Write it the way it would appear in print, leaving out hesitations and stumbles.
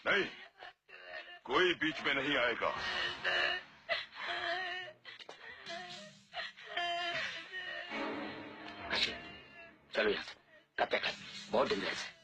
नहीं, कोई बीच में नहीं आएगा। चलो यहाँ से, कब तक है? बहुत दिन से।